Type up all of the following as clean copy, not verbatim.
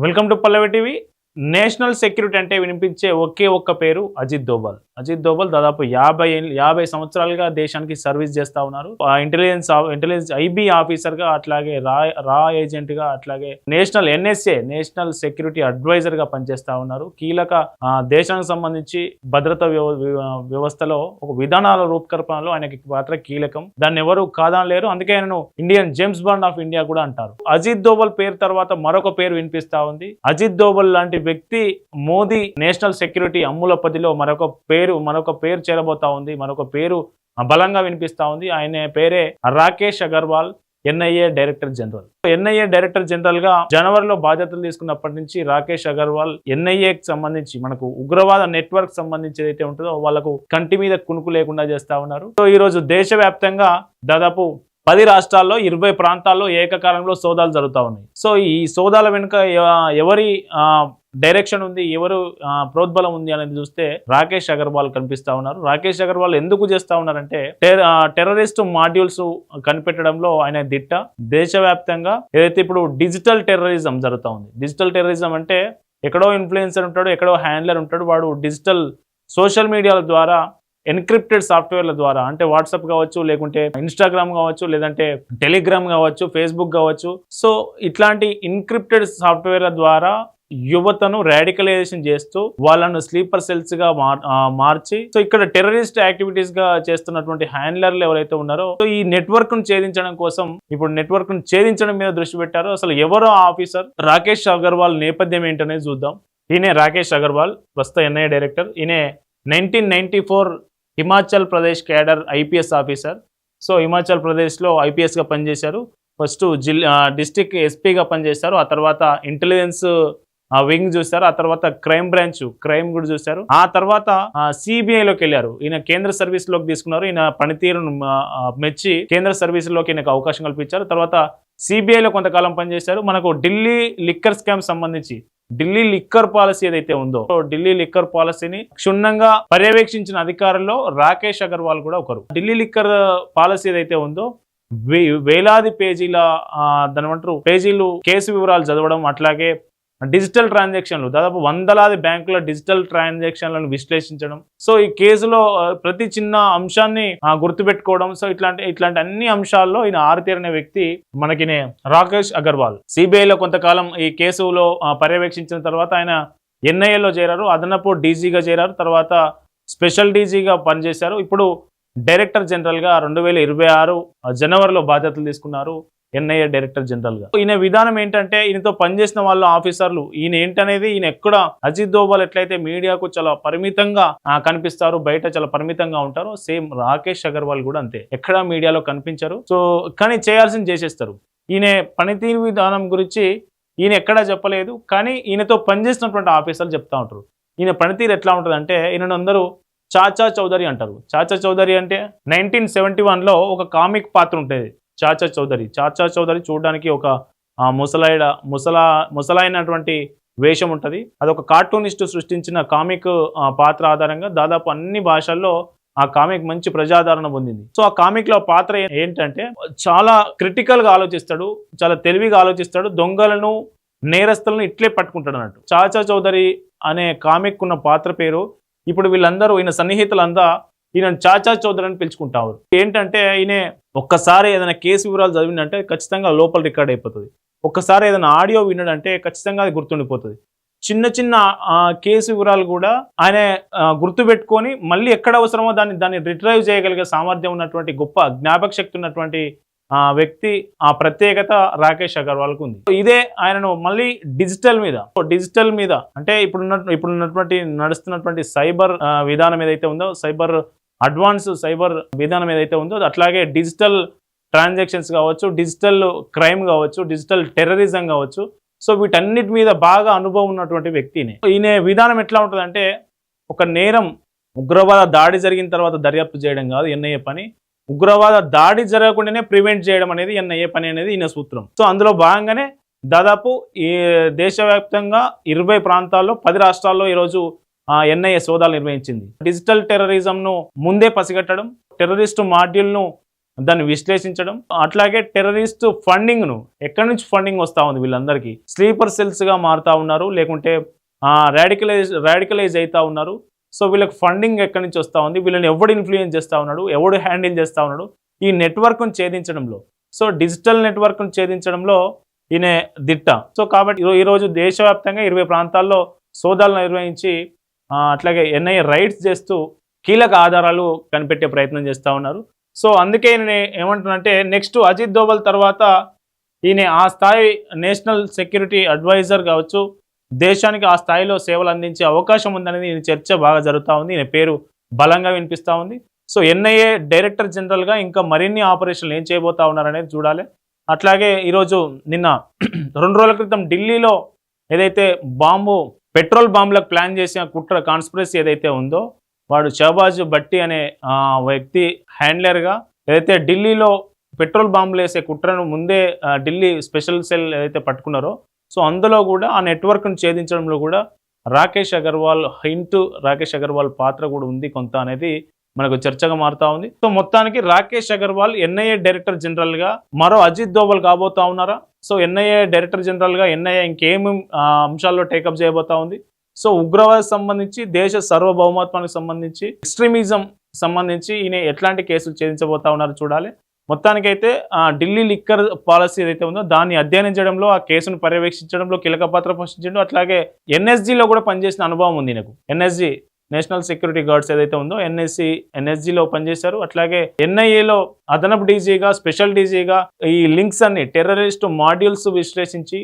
Welcome to Pallavi TV. National security అంటే వినిపించే ఒకే ఒక్క పేరు అజిత్ దోవల్. అజిత్ దోవల్ దాదాపు 50 సంవత్సరాలుగా దేశానికి సర్వీస్ చేస్తూ ఉన్నారు. ఇంటెలిజెన్స్ ఐబీ ఆఫీసర్గా, అట్లాగే రా ఏజెంట్గా, అట్లాగే నేషనల్ సెక్యూరిటీ అడ్వైజర్గా పనిచేస్తూ ఉన్నారు. కీలక దేశానికి సంబంధించి భద్రతా వ్యవస్థలో ఒక విధానాల రూపకల్పనలో ఆయనకి పాత్ర కీలకం. దాన్ని ఎవరు కాదనలేరు. అందుకే ఆయనను Indian James bond of India కూడా అంటారు. అజిత్ దోవల్ పేరు తర్వాత మరొక పేరు వినిపిస్తా ఉంది. అజిత్ దోవల్ లాంటి వ్యక్తి మోదీ నేషనల్ సెక్యూరిటీ అమ్ముల పదిలో మరొక పేరు చేరబోతా ఉంది. మరొక పేరు బలంగా వినిపిస్తా ఉంది. ఆయన పేరే Rakesh Agarwal, NIA director general. NIA director general గా జనవరిలో బాధ్యతలు తీసుకున్నప్పటి నుంచి రాకేష్ అగర్వాల్ ఎన్ఐఏకి సంబంధించి మనకు ఉగ్రవాద నెట్వర్క్ సంబంధించి ఏదైతే ఉంటుందో వాళ్ళకు కంటి మీద కునుకు లేకుండా చేస్తా ఉన్నారు. సో ఈ రోజు దేశవ్యాప్తంగా దాదాపు 10 రాష్ట్రాల్లో 20 ప్రాంతాల్లో ఏకకాలంలో సోదాలు జరుగుతూ ఉన్నాయి. సో ఈ సోదాల వెనుక ఎవరి డైరెక్షన్ ఉంది, ఎవరు ప్రోద్బలం ఉంది అనేది చూస్తే రాకేష్ అగర్వాల్ కనిపిస్తా ఉన్నారు. రాకేష్ అగర్వాల్ ఎందుకు చేస్తా ఉన్నారంటే టెర్రరిస్ట్ మాడ్యూల్స్ కనిపెట్టడంలో ఆయన దిట్ట. దేశవ్యాప్తంగా ఏదైతే ఇప్పుడు డిజిటల్ టెర్రరిజం జరుగుతూ ఉంది. డిజిటల్ టెర్రరిజం అంటే ఎక్కడో ఇన్ఫ్లుయెన్సర్ ఉంటాడు, ఎక్కడో హ్యాండ్లర్ ఉంటాడు, వాడు డిజిటల్ సోషల్ మీడియాల ద్వారా ఎన్క్రిప్టెడ్ సాఫ్ట్వేర్ల ద్వారా, అంటే వాట్సాప్ కావచ్చు, లేకుంటే ఇన్స్టాగ్రామ్ కావచ్చు, లేదంటే టెలిగ్రామ్ కావచ్చు, ఫేస్బుక్ కావచ్చు. సో ఇట్లాంటి ఇన్క్రిప్టెడ్ సాఫ్ట్వేర్ల ద్వారా యువతను రాడికలైజేషన్ చేస్తూ వాళ్ళను స్లీపర్ సెల్స్ గా మార్చి, సో ఇక్కడ టెర్రరిస్ట్ యాక్టివిటీస్ గా చేస్తున్నటువంటి హ్యాండ్లర్లు ఎవరైతే ఉన్నారో, సో ఈ నెట్వర్క్ ను ఛేదించడం కోసం ఇప్పుడు నెట్వర్క్ ను ఛేదించడం మీద దృష్టి పెట్టారు. అసలు ఎవరో ఆఫీసర్ రాకేష్ అగర్వాల్ నేపథ్యం ఏంటనేది చూద్దాం. ఈయనే రాకేష్ అగర్వాల్, ప్రస్తుత ఎన్ఐఏ డైరెక్టర్. ఈయనే 1994 Himachal Pradesh cadre IPS officer. So Himachal ప్రదేశ్లో ఐపీఎస్గా పనిచేశారు. ఫస్ట్ డిస్ట్రిక్ట్ ఎస్పీగా పనిచేశారు. ఆ తర్వాత ఇంటెలిజెన్స్ వింగ్ చూశారు. ఆ తర్వాత క్రైమ్ కూడా చూశారు. ఆ తర్వాత సిబిఐలోకి వెళ్ళారు. ఈయన కేంద్ర సర్వీస్ లోకి తీసుకున్నారు. ఈయన పనితీరును మెచ్చి కేంద్ర సర్వీస్ లోకి ఈయనకు అవకాశం కల్పించారు. తర్వాత సిబిఐలో కొంతకాలం పనిచేశారు. మనకు ఢిల్లీ లిక్కర్ స్కామ్ సంబంధించి ఢిల్లీ లిక్కర్ పాలసీ ఏదైతే ఉందో, ఢిల్లీ లిక్కర్ పాలసీని క్షుణ్ణంగా పర్యవేక్షించిన అధికారుల్లో రాకేష్ అగర్వాల్ కూడా ఒకరు. ఢిల్లీ లిక్కర్ పాలసీ ఏదైతే ఉందో వేలాది పేజీల పేజీలు కేసు వివరాలు చదవడం, అట్లాగే డిజిటల్ ట్రాన్సాక్షన్లు, దాదాపు వందలాది బ్యాంకుల డిజిటల్ ట్రాన్సాక్షన్లను విశ్లేషించడం, సో ఈ కేసులో ప్రతి చిన్న అంశాన్ని గుర్తుపెట్టుకోవడం, సో ఇట్లాంటి అన్ని అంశాల్లో ఈయన ఆరితేరిన వ్యక్తి మనకి రాకేష్ అగర్వాల్. సిబిఐలో కొంతకాలం ఈ కేసులో పర్యవేక్షించిన తర్వాత ఆయన ఎన్ఐఏలో చేరారు. అదనపు డీజీగా చేరారు. తర్వాత స్పెషల్ డీజీగా పనిచేశారు. ఇప్పుడు డైరెక్టర్ జనరల్ గా 2026 జనవరిలో బాధ్యతలు తీసుకున్నారు ఎన్ఐఏ డైరెక్టర్ జనరల్ గా. ఈయన విధానం ఏంటంటే, ఈయనతో పనిచేసిన వాళ్ళు ఆఫీసర్లు ఈయన ఏంటనేది, ఈయన ఎక్కడ అజిత్ దోవల్ ఎట్లయితే మీడియాకు చాలా పరిమితంగా కనిపిస్తారు, బయట చాలా పరిమితంగా ఉంటారు, సేమ్ రాకేష్ అగర్వాల్ కూడా అంతే. ఎక్కడ మీడియాలో కనిపించరు. సో కానీ చేయాల్సింది చేసేస్తారు. ఈయన పనితీరు విధానం గురించి ఈయన ఎక్కడా చెప్పలేదు, కానీ ఈయనతో పనిచేసినటువంటి ఆఫీసర్లు చెప్తా ఉంటారు. ఈయన పనితీరు ఎట్లా ఉంటుంది అంటే, ఈయన అందరూ చాచా చౌదరి అంటారు. చాచా చౌదరి అంటే 1971లో ఒక కామిక్ పాత్ర ఉంటుంది, చాచా చౌదరి. చూడడానికి ఒక ముసలైనటువంటి వేషం ఉంటుంది. అదొక కార్టూనిస్ట్ సృష్టించిన కామిక్ పాత్ర ఆధారంగా దాదాపు అన్ని భాషల్లో ఆ కామిక్ మంచి ప్రజాదరణ పొందింది. సో ఆ కామిక్ లో పాత్ర ఏంటంటే, చాలా క్రిటికల్ గా ఆలోచిస్తాడు, చాలా తెలివిగా ఆలోచిస్తాడు, దొంగలను నేరస్తులను ఇట్లే పట్టుకుంటాడు అన్నట్టు. చాచా చౌదరి అనే కామిక్ ఉన్న పాత్ర పేరు ఇప్పుడు వీళ్ళందరూ, ఈయన సన్నిహితులంతా ఈయన చాచా చౌదరి అని పిలుచుకుంటారు. ఏంటంటే ఈయన ఒక్కసారి ఏదైనా కేసు వివరాలు చదివిందంటే ఖచ్చితంగా లోపల రికార్డ్ అయిపోతుంది. ఒక్కసారి ఏదైనా ఆడియో విన్నాడంటే ఖచ్చితంగా అది గుర్తుండిపోతుంది. చిన్న కేసు వివరాలు కూడా ఆయన గుర్తుపెట్టుకొని మళ్ళీ ఎక్కడ అవసరమో దాన్ని రిట్రైవ్ చేయగలిగే సామర్థ్యం ఉన్నటువంటి, గొప్ప జ్ఞాపక శక్తి ఉన్నటువంటి వ్యక్తి, ఆ ప్రత్యేకత రాకేష్ అగర్వాల్కు ఉంది. ఇదే ఆయనను మళ్ళీ డిజిటల్ మీద అంటే ఇప్పుడున్నటువంటి నడుస్తున్నటువంటి సైబర్ విధానం ఏదైతే ఉందో, అడ్వాన్స్ సైబర్ విధానం ఏదైతే ఉందో, అట్లాగే డిజిటల్ ట్రాన్సాక్షన్స్ కావచ్చు, డిజిటల్ క్రైమ్ కావచ్చు, డిజిటల్ టెర్రరిజం కావచ్చు, సో వీటన్నిటి మీద బాగా అనుభవం ఉన్నటువంటి వ్యక్తిని. ఈయన విధానం ఎట్లా ఉంటుందంటే, ఒక నేరం ఉగ్రవాద దాడి జరిగిన తర్వాత దర్యాప్తు చేయడం కాదు ఎన్ఐఏ పని, ఉగ్రవాద దాడి జరగకుండానే ప్రివెంట్ చేయడం అనేది ఎన్ఐఏ పని అనేది ఈయన సూత్రం. సో అందులో భాగంగానే దాదాపు ఈ దేశవ్యాప్తంగా 20 ప్రాంతాల్లో 10 రాష్ట్రాల్లో ఈరోజు ఎన్ఐఏ సోదాలు నిర్వహించింది. డిజిటల్ టెర్రరిజంను ముందే పసిగట్టడం, టెర్రరిస్టు మాడ్యూల్ను దాన్ని విశ్లేషించడం, అట్లాగే టెర్రరిస్ట్ ఫండింగ్ను ఎక్కడి నుంచి ఫండింగ్ వస్తూ ఉంది వీళ్ళందరికీ, స్లీపర్ సెల్స్గా మారుతూ ఉన్నారు, లేకుంటే రాడికలైజ్ అవుతూ ఉన్నారు. సో వీళ్ళకి ఫండింగ్ ఎక్కడి నుంచి వస్తూ ఉంది, వీళ్ళని ఎవడు ఇన్ఫ్లుయెన్స్ చేస్తూ ఉన్నాడు, ఎవడు హ్యాండిల్ చేస్తూ ఉన్నాడు, ఈ నెట్వర్క్ను ఛేదించడంలో, సో డిజిటల్ నెట్వర్క్ను ఛేదించడంలో ఈయన దిట్ట. సో కాబట్టి ఈరోజు దేశవ్యాప్తంగా 20 ప్రాంతాల్లో సోదాలు నిర్వహించి అట్లాగే ఎన్ఐఏ రైడ్స్ చేస్తూ కీలక ఆధారాలు కనిపెట్టే ప్రయత్నం చేస్తూ ఉన్నారు. సో అందుకే నేను ఏమంటున్నానంటే నెక్స్ట్ అజిత్ దోవల్ తర్వాత ఈయన ఆ స్థాయి నేషనల్ సెక్యూరిటీ అడ్వైజర్ కావచ్చు, దేశానికి ఆ స్థాయిలో సేవలు అందించే అవకాశం ఉందనేది ఈయన చర్చ బాగా జరుగుతూ ఉంది. ఈయన పేరు బలంగా వినిపిస్తూ ఉంది. సో ఎన్ఐఏ డైరెక్టర్ జనరల్గా ఇంకా మరిన్ని ఆపరేషన్లు ఏం చేయబోతా ఉన్నారనేది చూడాలి. అట్లాగే ఈరోజు నిన్న 2 రోజుల క్రితం ఢిల్లీలో ఏదైతే పెట్రోల్ బాంబులకు ప్లాన్ చేసిన కుట్ర కాన్స్పిరసీ ఏదైతే ఉందో, వాడు షహబాజ్ భట్టి అనే వ్యక్తి హ్యాండ్లర్గా ఏదైతే ఢిల్లీలో పెట్రోల్ బాంబులు వేసే కుట్రను ముందే ఢిల్లీ స్పెషల్ సెల్ ఏదైతే పట్టుకున్నారో, సో అందులో కూడా ఆ నెట్వర్క్ను ఛేదించడంలో కూడా రాకేష్ అగర్వాల్ పాత్ర కూడా ఉంది కొంత అనేది మనకు చర్చగా మారుతా ఉంది. సో మొత్తానికి రాకేష్ అగర్వాల్ ఎన్ఐఏ డైరెక్టర్ జనరల్గా మరో అజిత్ దోవల్ కాబోతా ఉన్నారా? సో ఎన్ఐఏ డైరెక్టర్ జనరల్గా ఎన్ఐఏ ఇంకేమి అంశాల్లో టేకప్ చేయబోతా ఉంది? సో ఉగ్రవాదం సంబంధించి, దేశ సార్వభౌమత్వానికి సంబంధించి, ఎక్స్ట్రీమిజం సంబంధించి ఈయన ఎట్లాంటి కేసులు ఛేదించబోతా ఉన్నారో చూడాలి. మొత్తానికైతే ఢిల్లీ లిక్కర్ పాలసీ ఏదైతే ఉందో దాన్ని అధ్యయనం చేయడంలో, ఆ కేసును పర్యవేక్షించడంలో కీలక పాత్ర పోషించండు. అట్లాగే ఎన్ఎస్జీలో కూడా పనిచేసిన అనుభవం ఉంది నాకు. ఎన్ఎస్జీ నేషనల్ సెక్యూరిటీ గార్డ్స్ ఏదైతే ఉందో ఎన్ఎస్జీలో పనిచేశారు. అట్లాగే ఎన్ఐఏలో అదనపు డీజీగా, స్పెషల్ డీజీగా ఈ లింక్స్ అన్ని టెర్రరిస్ట్ మాడ్యూల్స్ విశ్లేషించి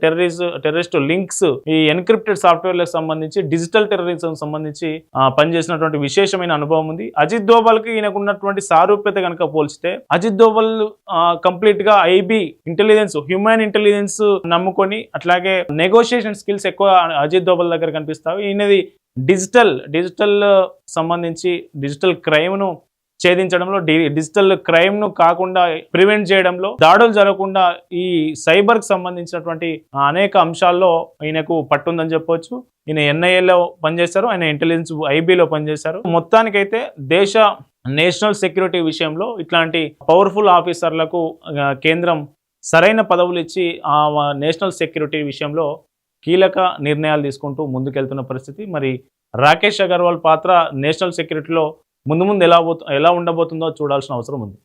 టెర్రరిస్ట్ లింక్స్, ఈ ఎన్క్రిప్టెడ్ సాఫ్ట్వేర్లకు సంబంధించి, డిజిటల్ టెర్రరిజం సంబంధించి పనిచేసినటువంటి విశేషమైన అనుభవం ఉంది. అజిత్ దోవల్కి ఈయనకు ఉన్నటువంటి సారూప్యత కనుక పోల్చితే, అజిత్ దోవల్ కంప్లీట్ గా ఐబీ ఇంటెలిజెన్స్, హ్యూమన్ ఇంటెలిజెన్స్ నమ్ముకొని, అట్లాగే నెగోషియేషన్ స్కిల్స్ ఎక్కువ అజిత్ దోవల్ దగ్గర కనిపిస్తాయి. ఈయనది డిజిటల్ సంబంధించి డిజిటల్ క్రైమ్ను ఛేదించడంలో, డిజిటల్ క్రైమ్ను కాకుండా ప్రివెంట్ చేయడంలో, దాడులు జరగకుండా ఈ సైబర్కి సంబంధించినటువంటి అనేక అంశాల్లో ఈయనకు పట్టుందని చెప్పవచ్చు. ఈయన ఎన్ఐఏలో పనిచేశారు, ఆయన ఇంటెలిజెన్స్ ఐబీలో పనిచేశారు. మొత్తానికైతే దేశ నేషనల్ సెక్యూరిటీ విషయంలో ఇట్లాంటి పవర్ఫుల్ ఆఫీసర్లకు కేంద్రం సరైన పదవులు ఇచ్చి ఆ నేషనల్ సెక్యూరిటీ విషయంలో కీలక నిర్ణయాలు తీసుకుంటూ ముందుకెళ్తున్న పరిస్థితి. మరి రాకేష్ అగర్వాల్ పాత్ర నేషనల్ సెక్యూరిటీలో ముందు ఎలా ఉండబోతుందో చూడాల్సిన అవసరం ఉంది.